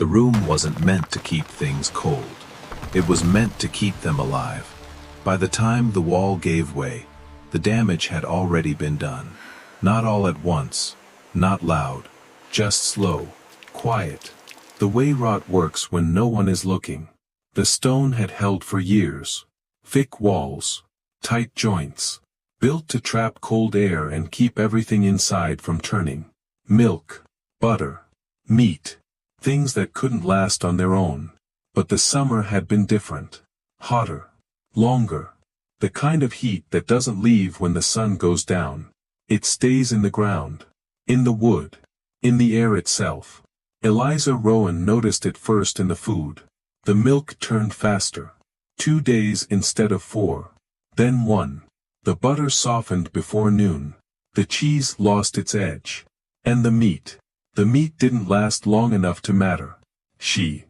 The room wasn't meant to keep things cold. It was meant to keep them alive. By the time the wall gave way, the damage had already been done. Not all at once, not loud, just slow, quiet. The way rot works when no one is looking. The stone had held for years. Thick walls, tight joints, built to trap cold air and keep everything inside from turning. Milk, butter, meat, things that couldn't last on their own. But the summer had been different. Hotter, longer. The kind of heat that doesn't leave when the sun goes down. It stays in the ground, in the wood, in the air itself. Eliza Rowan noticed it first in the food. The milk turned faster. 2 days instead of 4. Then 1. The butter softened before noon. The cheese lost its edge. And the meat didn't last long enough to matter. She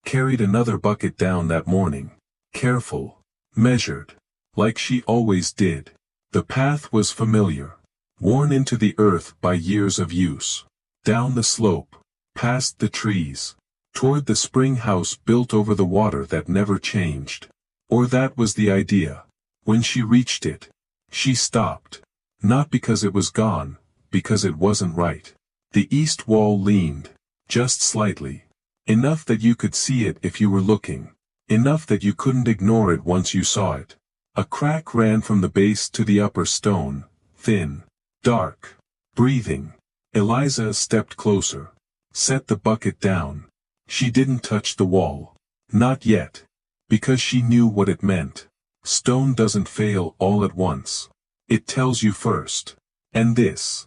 carried another bucket down that morning. Careful, measured, like she always did. The path was familiar, worn into the earth by years of use. Down the slope, past the trees, toward the spring house built over the water that never changed. Or that was the idea. When she reached it, she stopped. Not because it was gone, because it wasn't right. The east wall leaned, just slightly. Enough that you could see it if you were looking. Enough that you couldn't ignore it once you saw it. A crack ran from the base to the upper stone, thin, dark, breathing. Eliza stepped closer, set the bucket down. She didn't touch the wall. Not yet. Because she knew what it meant. Stone doesn't fail all at once. It tells you first. And this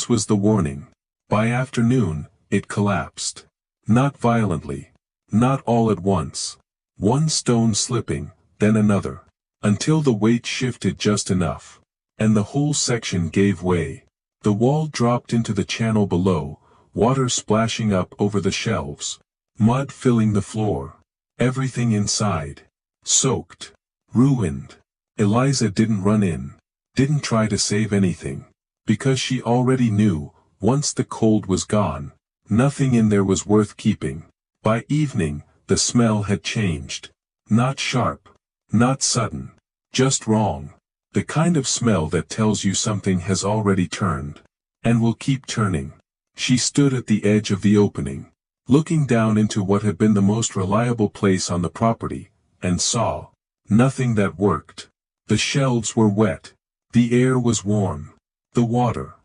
was the warning. By afternoon, it collapsed. Not violently. Not all at once. One stone slipping, then another. Until the weight shifted just enough. And the whole section gave way. The wall dropped into the channel below, water splashing up over the shelves. Mud filling the floor. Everything inside. Soaked. Ruined. Eliza didn't run in. Didn't try to save anything. Because she already knew, once the cold was gone, nothing in there was worth keeping. By evening, the smell had changed. Not sharp. Not sudden. Just wrong. The kind of smell that tells you something has already turned. And will keep turning. She stood at the edge of the opening, looking down into what had been the most reliable place on the property, and saw nothing that worked. The shelves were wet. The air was warm. The water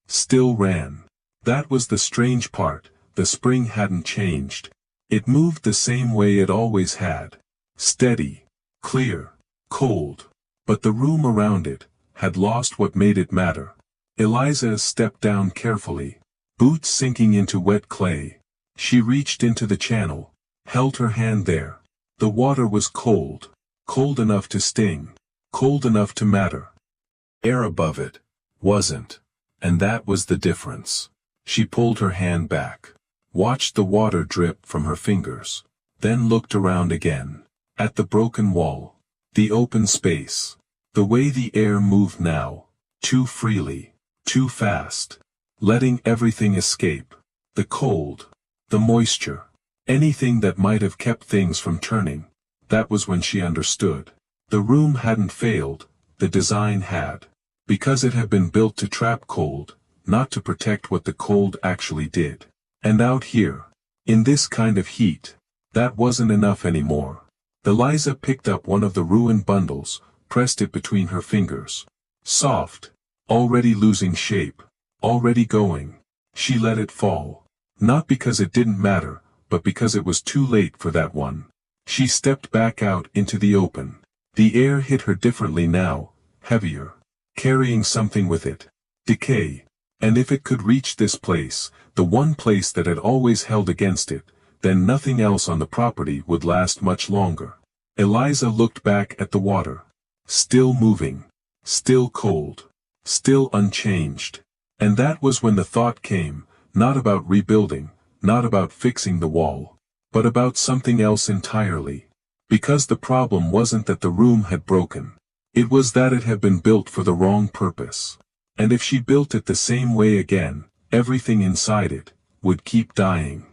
still ran. That was the strange part. The spring hadn't changed. It moved the same way it always had. Steady, clear, cold. But the room around it had lost what made it matter. Eliza stepped down carefully, boots sinking into wet clay. She reached into the channel, held her hand there. The water was cold. Cold enough to sting. Cold enough to matter. Air above it wasn't. And that was the difference. She pulled her hand back, watched the water drip from her fingers, then looked around again, at the broken wall, the open space, the way the air moved now, too freely, too fast, letting everything escape, the cold, the moisture, anything that might have kept things from turning. That was when she understood. The room hadn't failed, the design had. Because it had been built to trap cold, not to protect what the cold actually did. And out here, in this kind of heat, that wasn't enough anymore. Eliza picked up one of the ruined bundles, pressed it between her fingers. Soft, already losing shape, already going. She let it fall. Not because it didn't matter, but because it was too late for that one. She stepped back out into the open. The air hit her differently now, heavier, carrying something with it. Decay. And if it could reach this place, the one place that had always held against it, then nothing else on the property would last much longer. Eliza looked back at the water. Still moving. Still cold. Still unchanged. And that was when the thought came, not about rebuilding, not about fixing the wall, but about something else entirely. Because the problem wasn't that the room had broken. It was that it had been built for the wrong purpose. And if she built it the same way again, everything inside it would keep dying.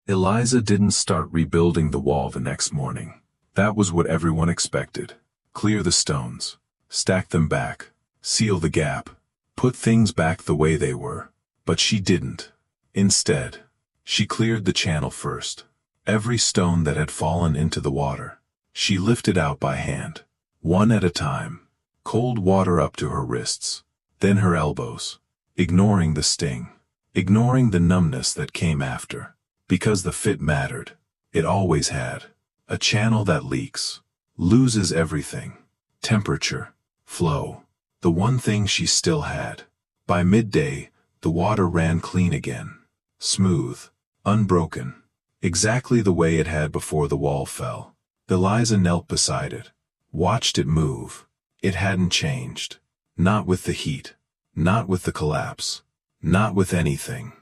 Eliza didn't start rebuilding the wall the next morning. That was what everyone expected. Clear the stones, stack them back, seal the gap, put things back the way they were. But she didn't. Instead, she cleared the channel first. Every stone that had fallen into the water, she lifted out by hand, one at a time, cold water up to her wrists, then her elbows, ignoring the sting, ignoring the numbness that came after. Because the fit mattered. It always had. A channel that leaks, loses everything. Temperature, flow, the one thing she still had. By midday, the water ran clean again. Smooth, unbroken, exactly the way it had before the wall fell. Eliza knelt beside it, watched it move. It hadn't changed. Not with the heat, not with the collapse, not with anything.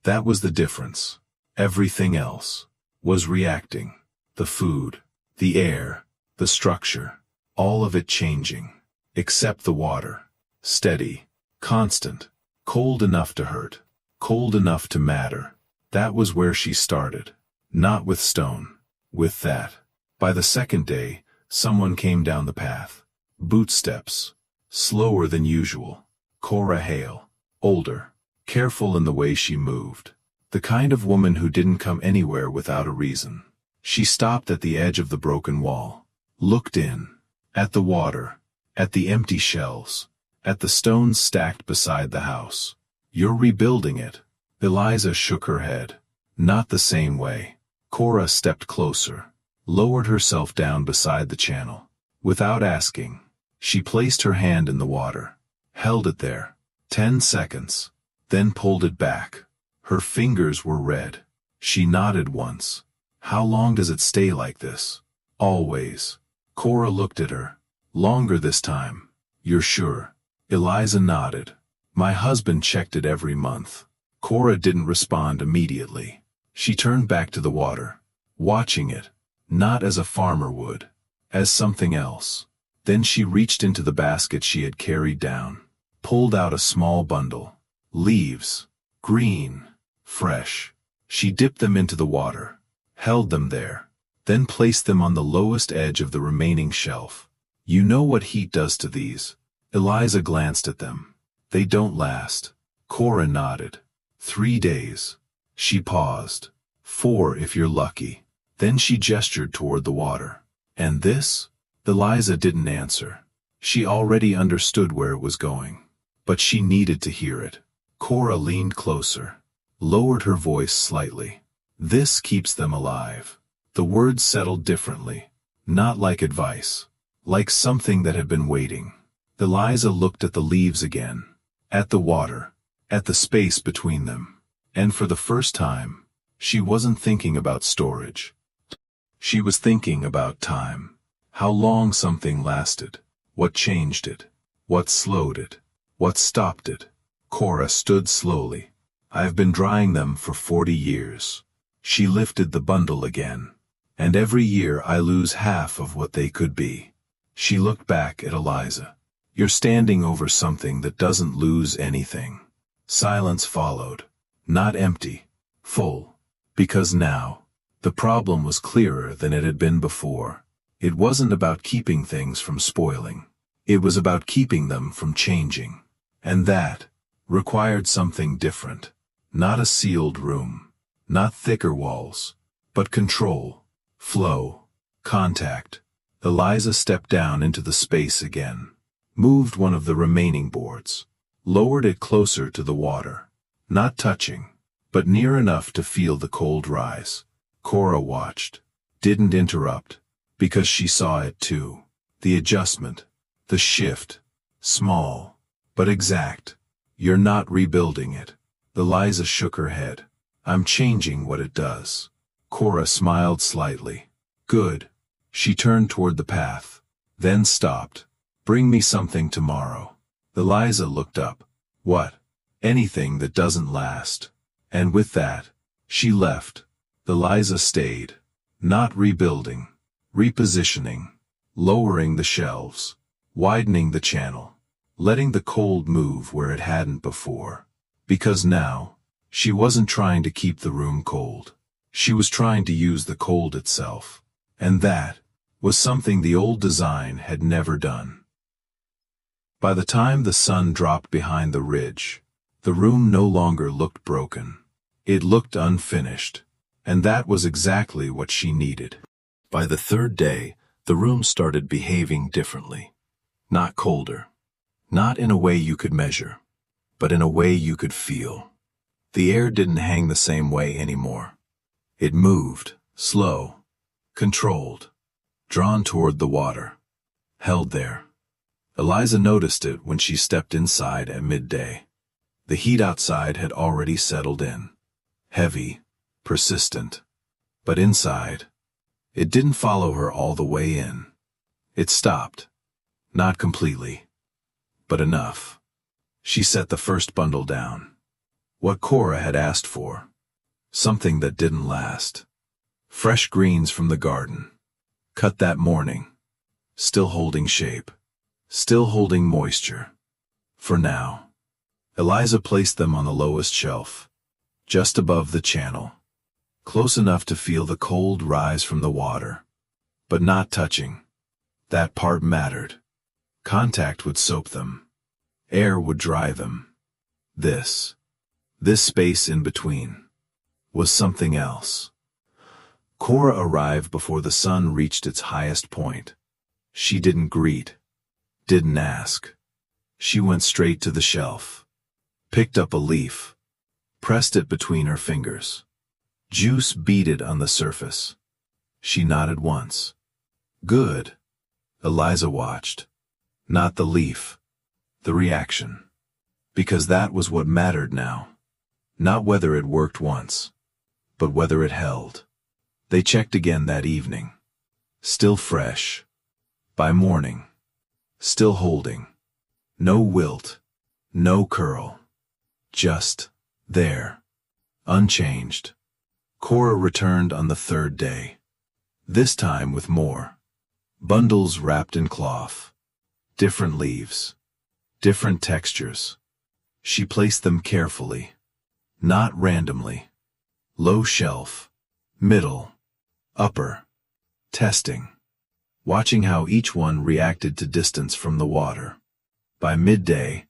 That was the difference. Everything else was reacting. The food, the air, the structure, all of it changing. Except the water. Steady, constant, cold enough to hurt, cold enough to matter. That was where she started. Not with stone. With that. By the second day, someone came down the path. Bootsteps. Slower than usual. Cora Hale. Older. Careful in the way she moved. The kind of woman who didn't come anywhere without a reason. She stopped at the edge of the broken wall. Looked in. At the water. At the empty shelves. At the stones stacked beside the house. You're rebuilding it. Eliza shook her head. Not the same way. Cora stepped closer. Lowered herself down beside the channel. Without asking, she placed her hand in the water. Held it there. 10 seconds. Then pulled it back. Her fingers were red. She nodded once. How long does it stay like this? Always. Cora looked at her. Longer this time. You're sure? Eliza nodded. My husband checked it every month. Cora didn't respond immediately. She turned back to the water, watching it, not as a farmer would, as something else. Then she reached into the basket she had carried down, pulled out a small bundle. Leaves. Green. Fresh. She dipped them into the water, held them there, then placed them on the lowest edge of the remaining shelf. You know what heat does to these. Eliza glanced at them. They don't last. Cora nodded. 3 days. She paused. 4 if you're lucky. Then she gestured toward the water. And this? Eliza didn't answer. She already understood where it was going. But she needed to hear it. Cora leaned closer, lowered her voice slightly. This keeps them alive. The words settled differently, not like advice, like something that had been waiting. Eliza looked at the leaves again, at the water, at the space between them. And for the first time, she wasn't thinking about storage. She was thinking about time. How long something lasted, what changed it, what slowed it, what stopped it. Cora stood slowly. I've been drying them for 40 years. She lifted the bundle again. And every year I lose half of what they could be. She looked back at Eliza. You're standing over something that doesn't lose anything. Silence followed. Not empty. Full. Because now, the problem was clearer than it had been before. It wasn't about keeping things from spoiling. It was about keeping them from changing. And that required something different. Not a sealed room. Not thicker walls. But control. Flow. Contact. Eliza stepped down into the space again. Moved one of the remaining boards. Lowered it closer to the water. Not touching, but near enough to feel the cold rise. Cora watched. Didn't interrupt. Because she saw it too. The adjustment. The shift. Small. But exact. You're not rebuilding it. Eliza shook her head. I'm changing what it does. Cora smiled slightly. Good. She turned toward the path. Then stopped. Bring me something tomorrow. Eliza looked up. What? Anything that doesn't last. And with that, she left. Eliza stayed. Not rebuilding. Repositioning. Lowering the shelves. Widening the channel. Letting the cold move where it hadn't before. Because now, she wasn't trying to keep the room cold. She was trying to use the cold itself, and that was something the old design had never done. By the time the sun dropped behind the ridge, the room no longer looked broken. It looked unfinished, and that was exactly what she needed. By the third day, the room started behaving differently. Not colder. Not in a way you could measure, but in a way you could feel. The air didn't hang the same way anymore. It moved, slow, controlled, drawn toward the water, held there. Eliza noticed it when she stepped inside at midday. The heat outside had already settled in. Heavy, persistent. But inside, it didn't follow her all the way in. It stopped. Not completely, but enough. She set the first bundle down. What Cora had asked for. Something that didn't last. Fresh greens from the garden. Cut that morning. Still holding shape. Still holding moisture. For now. Eliza placed them on the lowest shelf, just above the channel. Close enough to feel the cold rise from the water. But not touching. That part mattered. Contact would soak them. Air would dry them. This space in between, was something else. Cora arrived before the sun reached its highest point. She didn't greet. Didn't ask. She went straight to the shelf. Picked up a leaf. Pressed it between her fingers. Juice beaded on the surface. She nodded once. Good. Eliza watched. Not the leaf. The reaction. Because that was what mattered now. Not whether it worked once, but whether it held. They checked again that evening. Still fresh. By morning. Still holding. No wilt. No curl. Just there. Unchanged. Cora returned on the third day. This time with more. Bundles wrapped in cloth. Different leaves. Different textures. She placed them carefully. Not randomly. Low shelf. Middle. Upper. Testing. Watching how each one reacted to distance from the water. By midday,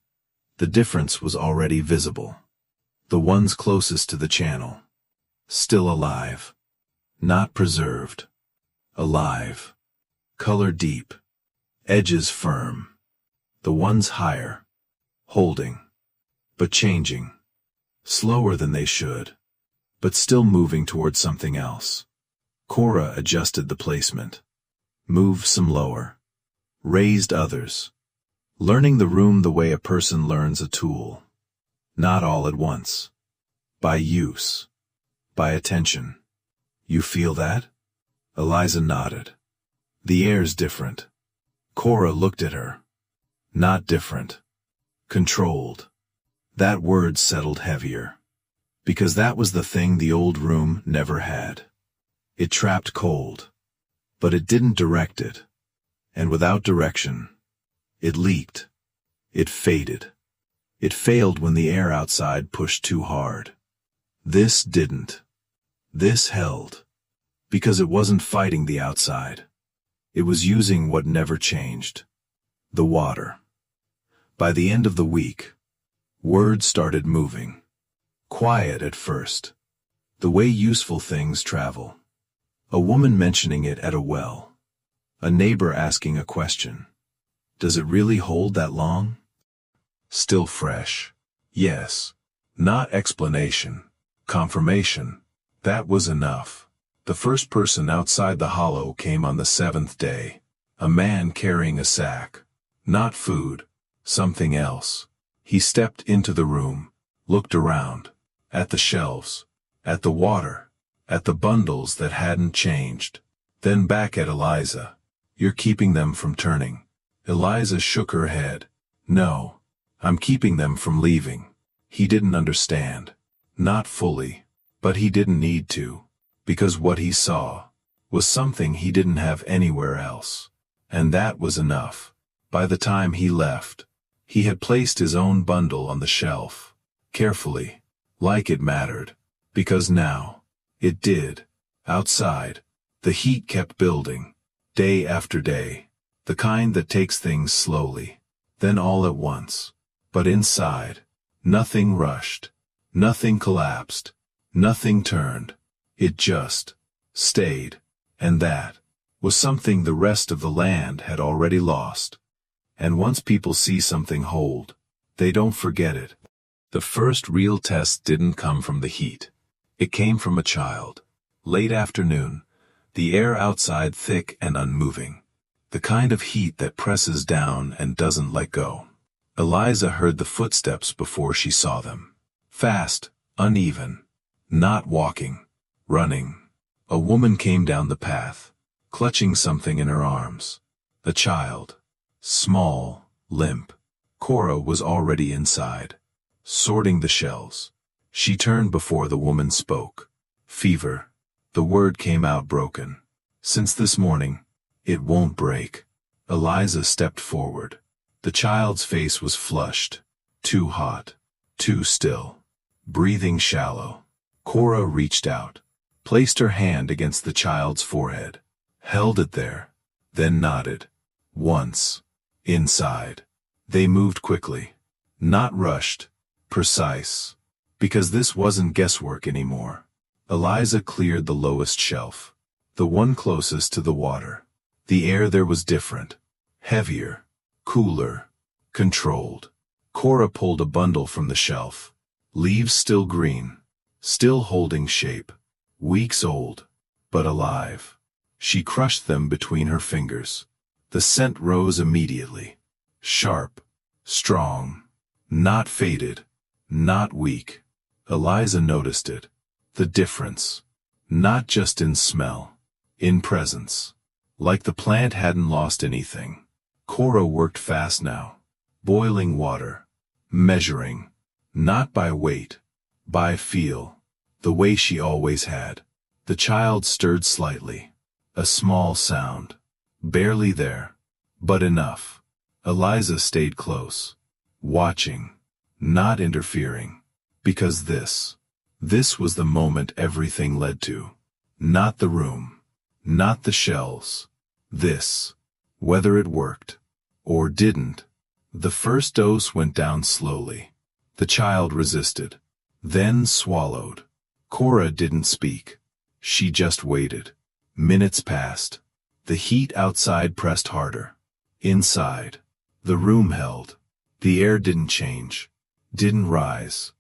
the difference was already visible. The ones closest to the channel. Still alive. Not preserved. Alive. Color deep. Edges firm. The ones higher. Holding. But changing. Slower than they should. But still moving toward something else. Cora adjusted the placement. Moved some lower. Raised others. Learning the room the way a person learns a tool. Not all at once. By use. By attention. You feel that? Eliza nodded. The air's different. Cora looked at her. Not different. Controlled. That word settled heavier. Because that was the thing the old room never had. It trapped cold. But it didn't direct it. And without direction, it leaked. It faded. It failed when the air outside pushed too hard. This didn't. This held. Because it wasn't fighting the outside. It was using what never changed. The water. By the end of the week, words started moving. Quiet at first. The way useful things travel. A woman mentioning it at a well. A neighbor asking a question. Does it really hold that long? Still fresh. Yes. Not explanation. Confirmation. That was enough. The first person outside the hollow came on the seventh day. A man carrying a sack. Not food. Something else. He stepped into the room. Looked around. At the shelves. At the water. At the bundles that hadn't changed. Then back at Eliza. You're keeping them from turning. Eliza shook her head. No. I'm keeping them from leaving. He didn't understand. Not fully. But he didn't need to. Because what he saw was something he didn't have anywhere else. And that was enough. By the time he left, he had placed his own bundle on the shelf. Carefully. Like it mattered. Because now, It did. Outside, the heat kept building, day after day, the kind that takes things slowly, then all at once. But inside, nothing rushed, nothing collapsed, nothing turned. It just stayed, and that was something the rest of the land had already lost. And once people see something hold, they don't forget it. The first real test didn't come from the heat. It came from a child. Late afternoon, the air outside thick and unmoving. The kind of heat that presses down and doesn't let go. Eliza heard the footsteps before she saw them. Fast, uneven, not walking, running. A woman came down the path, clutching something in her arms. A child. Small, limp. Cora was already inside, sorting the shells. She turned before the woman spoke. Fever. The word came out broken. Since this morning, it won't break. Eliza stepped forward. The child's face was flushed, too hot, too still, breathing shallow. Cora reached out, placed her hand against the child's forehead, held it there, then nodded. Once. Inside. They moved quickly. Not rushed. Precise. Because this wasn't guesswork anymore. Eliza cleared the lowest shelf. The one closest to the water. The air there was different. Heavier. Cooler. Controlled. Cora pulled a bundle from the shelf. Leaves still green. Still holding shape. Weeks old. But alive. She crushed them between her fingers. The scent rose immediately. Sharp. Strong. Not faded. Not weak. Eliza noticed it. The difference. Not just in smell. In presence. Like the plant hadn't lost anything. Cora worked fast now. Boiling water. Measuring. Not by weight. By feel. The way she always had. The child stirred slightly. A small sound. Barely there. But enough. Eliza stayed close. Watching. Not interfering. Because this was the moment everything led to. Not the room. Not the shells. This. Whether it worked. Or didn't. The first dose went down slowly. The child resisted. Then swallowed. Cora didn't speak. She just waited. Minutes passed. The heat outside pressed harder. Inside. The room held. The air didn't change. Didn't rise.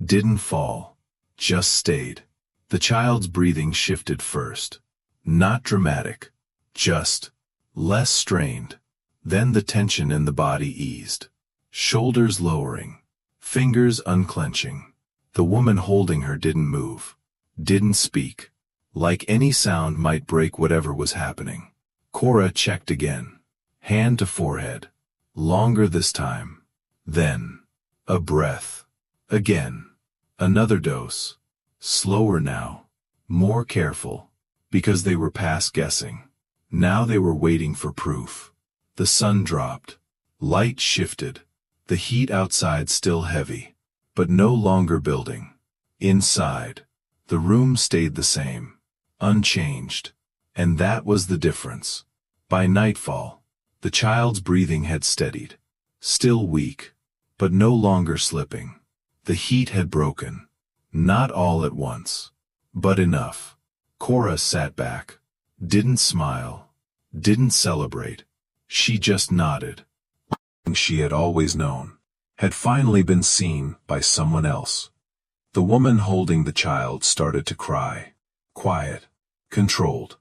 Didn't fall. Just stayed. The child's breathing shifted first. Not dramatic. Just less strained. Then the tension in the body eased. Shoulders lowering. Fingers unclenching. The woman holding her didn't move. Didn't speak. Like any sound might break whatever was happening. Cora checked again. Hand to forehead. Longer this time. Then. A breath. Again. Another dose. Slower now. More careful. Because they were past guessing. Now they were waiting for proof. The sun dropped. Light shifted. The heat outside still heavy. But no longer building. Inside. The room stayed the same. Unchanged. And that was the difference. By nightfall, the child's breathing had steadied. Still weak. But no longer slipping. The heat had broken. Not all at once. But enough. Cora sat back. Didn't smile. Didn't celebrate. She just nodded. She had always known. Had finally been seen by someone else. The woman holding the child started to cry. Quiet. Controlled.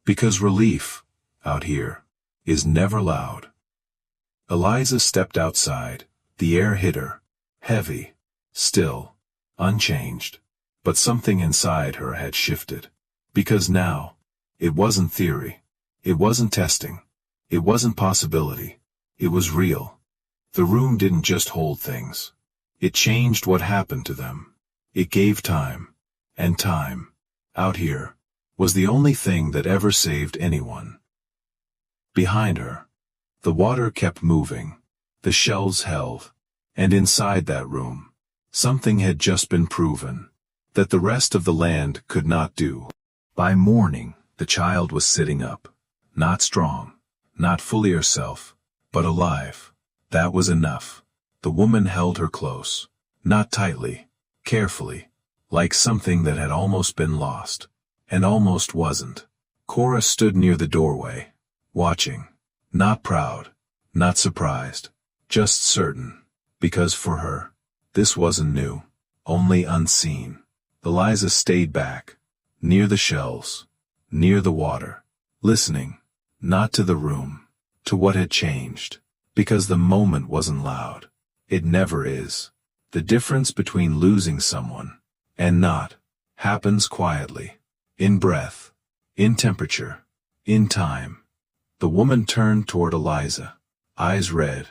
Because relief, out here, is never loud. Eliza stepped outside. The air hit her. Heavy. Still. Unchanged. But something inside her had shifted. Because now, it wasn't theory. It wasn't testing. It wasn't possibility. It was real. The room didn't just hold things. It changed what happened to them. It gave time. And time, out here, was the only thing that ever saved anyone. Behind her, the water kept moving. The shells held. And inside that room, something had just been proven. that the rest of the land could not do. By morning, the child was sitting up, not strong, not fully herself, but alive. That was enough. The woman held her close, not tightly, carefully, like something that had almost been lost, and almost wasn't. Cora stood near the doorway, watching, not proud, not surprised, just certain, because for her, this wasn't new, only unseen. Eliza stayed back, near the shells, near the water, listening, not to the room, to what had changed, because the moment wasn't loud. It never is. The difference between losing someone and not happens quietly, in breath, in temperature, in time. The woman turned toward Eliza, eyes red.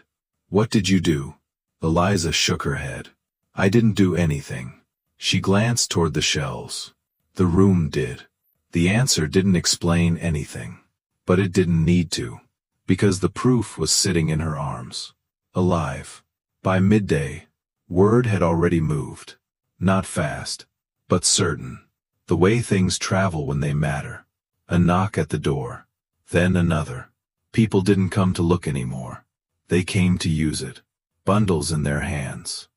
"What did you do?" Eliza shook her head. "I didn't do anything." She glanced toward the shells. The room did. The answer didn't explain anything. But it didn't need to, because the proof was sitting in her arms. Alive. By midday, word had already moved. Not fast, but certain. The way things travel when they matter. A knock at the door. Then another. People didn't come to look anymore. They came to use it. Bundles in their hands.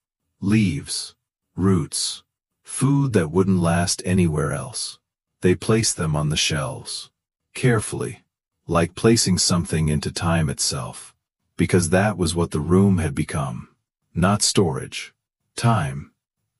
Leaves. Roots. Food that wouldn't last anywhere else. They placed them on the shelves. Carefully. Like placing something into time itself. Because that was what the room had become. Not storage. Time.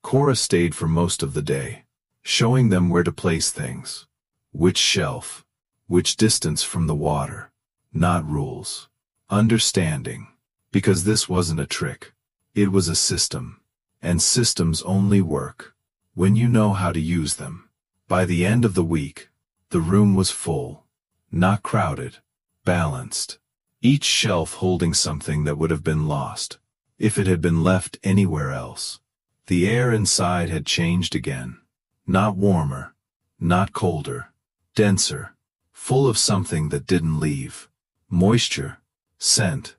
Cora stayed for most of the day, showing them where to place things. Which shelf. Which distance from the water. Not rules. Understanding. Because this wasn't a trick. It was a system. And systems only work when you know how to use them. By the end of the week, the room was full. Not crowded. Balanced. Each shelf holding something that would have been lost if it had been left anywhere else. The air inside had changed again. Not warmer. Not colder. Denser. Full of something that didn't leave. Moisture. Scent.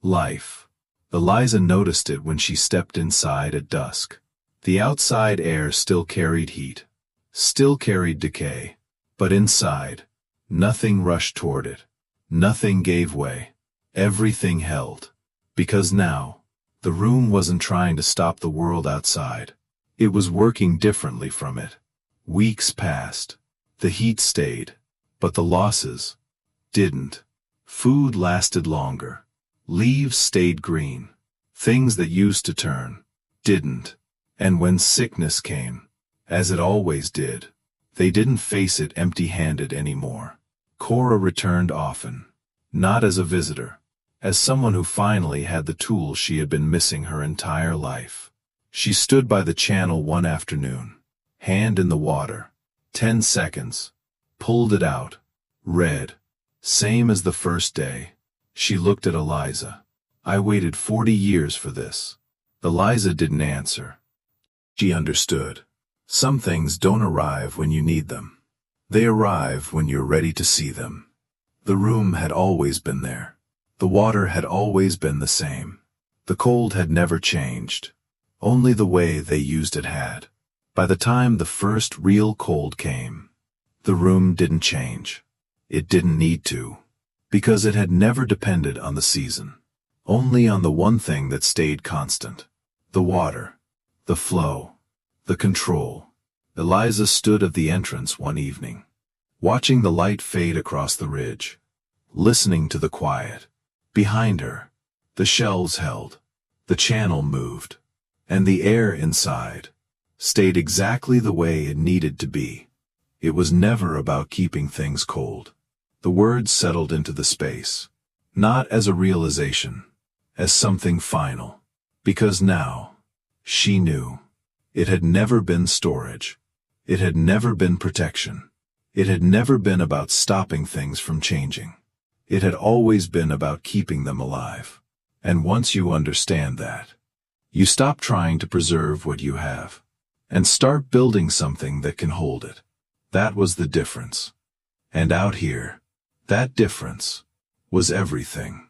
Life. Eliza noticed it when she stepped inside at dusk. The outside air still carried heat. Still carried decay. But inside, nothing rushed toward it. Nothing gave way. Everything held. Because now, the room wasn't trying to stop the world outside. It was working differently from it. Weeks passed. The heat stayed. But the losses didn't. Food lasted longer. Leaves stayed green. Things that used to turn didn't. And when sickness came, as it always did, they didn't face it empty-handed anymore. Cora returned often. Not as a visitor. As someone who finally had the tools she had been missing her entire life. She stood by the channel one afternoon. Hand in the water. 10 seconds. Pulled it out. Red. Same as the first day. She looked at Eliza. "I waited 40 years for this." Eliza didn't answer. She understood. Some things don't arrive when you need them. They arrive when you're ready to see them. The room had always been there. The water had always been the same. The cold had never changed. Only the way they used it had. By the time the first real cold came, the room didn't change. It didn't need to. Because it had never depended on the season. Only on the one thing that stayed constant. The water. The flow. The control. Eliza stood at the entrance one evening, watching the light fade across the ridge, listening to the quiet. Behind her, the shelves held, the channel moved, and the air inside stayed exactly the way it needed to be. It was never about keeping things cold. The words settled into the space, not as a realization, as something final. Because now, she knew. It had never been storage. It had never been protection. It had never been about stopping things from changing. It had always been about keeping them alive. And once you understand that, you stop trying to preserve what you have, and start building something that can hold it. That was the difference. And out here, that difference was everything.